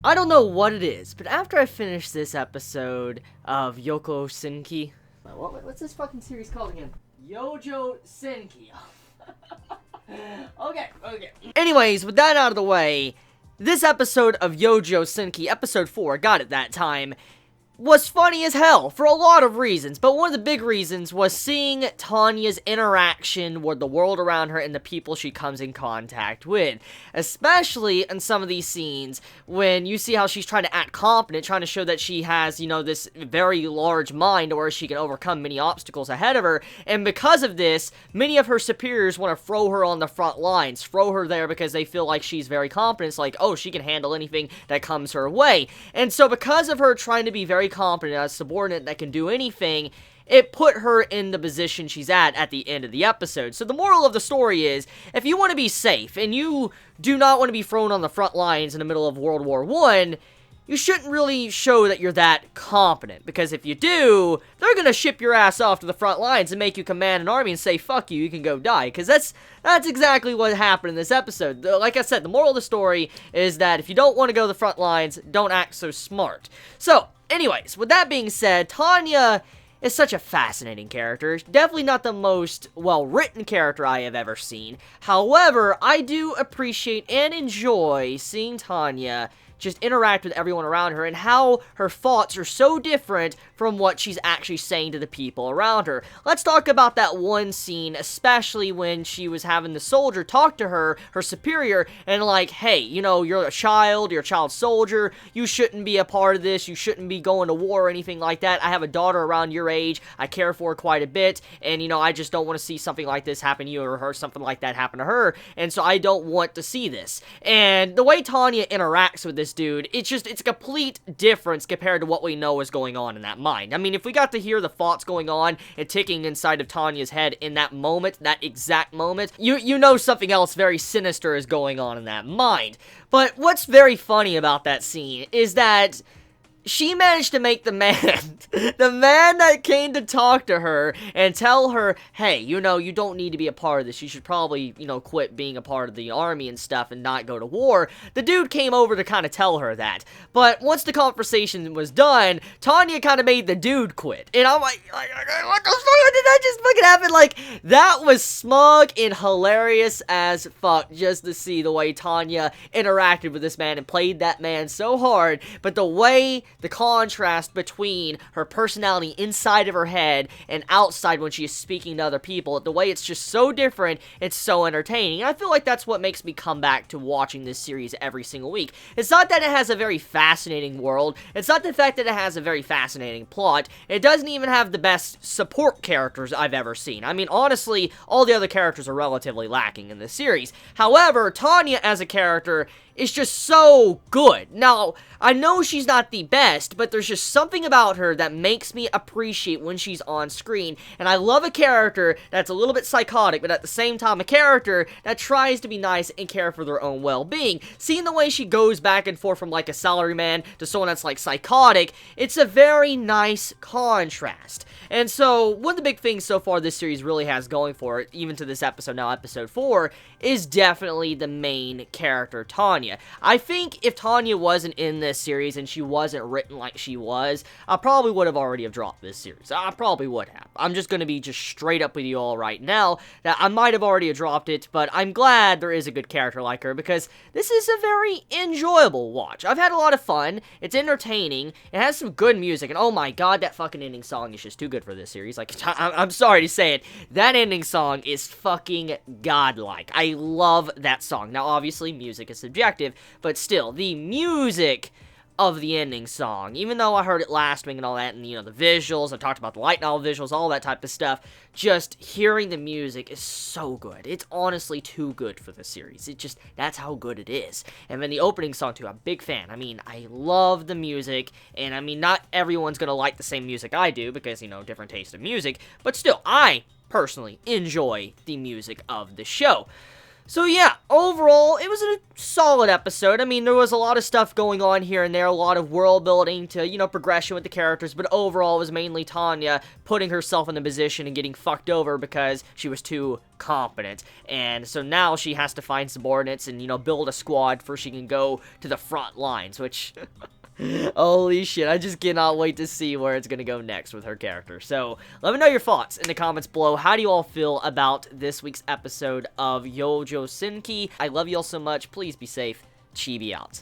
I don't know what it is, but after I finish this episode of Youjo Senki... What's this fucking series called again? Youjo Senki. Okay. Anyways, with that out of the way, this episode of Youjo Senki, episode 4, got it that time, was funny as hell for a lot of reasons, but one of the big reasons was seeing Tanya's interaction with the world around her and the people she comes in contact with, especially in some of these scenes when you see how she's trying to act competent, trying to show that she has, you know, this very large mind where she can overcome many obstacles ahead of her, and because of this, many of her superiors want to throw her on the front lines, throw her there because they feel like she's very competent. It's like, oh, she can handle anything that comes her way, and so because of her trying to be very competent, a subordinate that can do anything, it put her in the position she's at the end of the episode. So the moral of the story is, if you want to be safe, and you do not want to be thrown on the front lines in the middle of World War I, you shouldn't really show that you're that competent, because if you do, they're gonna ship your ass off to the front lines and make you command an army and say, fuck you, you can go die, because that's exactly what happened in this episode. Like I said, the moral of the story is that if you don't want to go to the front lines, don't act so smart. So, anyways, with that being said, Tanya is such a fascinating character. Definitely not the most well-written character I have ever seen. However, I do appreciate and enjoy seeing Tanya just interact with everyone around her, and how her thoughts are so different from what she's actually saying to the people around her. Let's talk about that one scene, especially when she was having the soldier talk to her superior, and like, hey, you know, you're a child soldier, you shouldn't be a part of this, you shouldn't be going to war or anything like that. I have a daughter around your age, I care for her quite a bit, and you know, I just don't want to see something like this happen to you, or something like that happen to her, and so I don't want to see this. And the way Tanya interacts with this dude, it's a complete difference compared to what we know is going on in that mind. I mean, if we got to hear the thoughts going on and ticking inside of Tanya's head in that moment, that exact moment, you know something else very sinister is going on in that mind. But what's very funny about that scene is that she managed to make the man that came to talk to her and tell her, hey, you know, you don't need to be a part of this, you should probably, you know, quit being a part of the army and stuff and not go to war. The dude came over to kind of tell her that. But once the conversation was done, Tanya kind of made the dude quit. And I'm like, what the fuck, did that just fucking happen? Like, that was smug and hilarious as fuck, just to see the way Tanya interacted with this man and played that man so hard, but the way the contrast between her personality inside of her head and outside when she is speaking to other people, the way it's just so different, it's so entertaining. And I feel like that's what makes me come back to watching this series every single week. It's not that it has a very fascinating world, it's not the fact that it has a very fascinating plot, it doesn't even have the best support characters I've ever seen. I mean, honestly, all the other characters are relatively lacking in this series. However, Tanya as a character is just so good. Now, I know she's not the best, but there's just something about her that makes me appreciate when she's on screen, and I love a character that's a little bit psychotic, but at the same time a character that tries to be nice and care for their own well-being. Seeing the way she goes back and forth from like a salaryman to someone that's like psychotic, it's a very nice contrast. And so, one of the big things so far this series really has going for it, even to this episode now, episode 4, is definitely the main character, Tanya. I think if Tanya wasn't in this series and she wasn't written like she was, I probably would have already have dropped this series. I probably would have. I'm just going to be just straight up with you all right now, that I might have already dropped it, but I'm glad there is a good character like her, because this is a very enjoyable watch. I've had a lot of fun, it's entertaining, it has some good music, and oh my god, that fucking ending song is just too good for this series. Like, I'm sorry to say it, that ending song is fucking godlike. I love that song. Now, obviously, music is subjective, but still, the music of the ending song, even though I heard it last week and all that, and, you know, the visuals, I talked about the light novel visuals, all that type of stuff, just hearing the music is so good. It's honestly too good for the series. It just, that's how good it is. And then the opening song, too, I'm a big fan. I mean, I love the music, and I mean, not everyone's gonna like the same music I do, because, you know, different taste of music, but still, I personally enjoy the music of the show. So yeah, overall, it was a solid episode. I mean, there was a lot of stuff going on here and there, a lot of world building to, progression with the characters, but overall, it was mainly Tanya putting herself in the position and getting fucked over because she was too competent. And so now she has to find subordinates and, build a squad before she can go to the front lines, which... Holy shit, I just cannot wait to see where it's gonna go next with her character. So, let me know your thoughts in the comments below. How do you all feel about this week's episode of Youjo Senki? I love you all so much. Please be safe. Chibi out.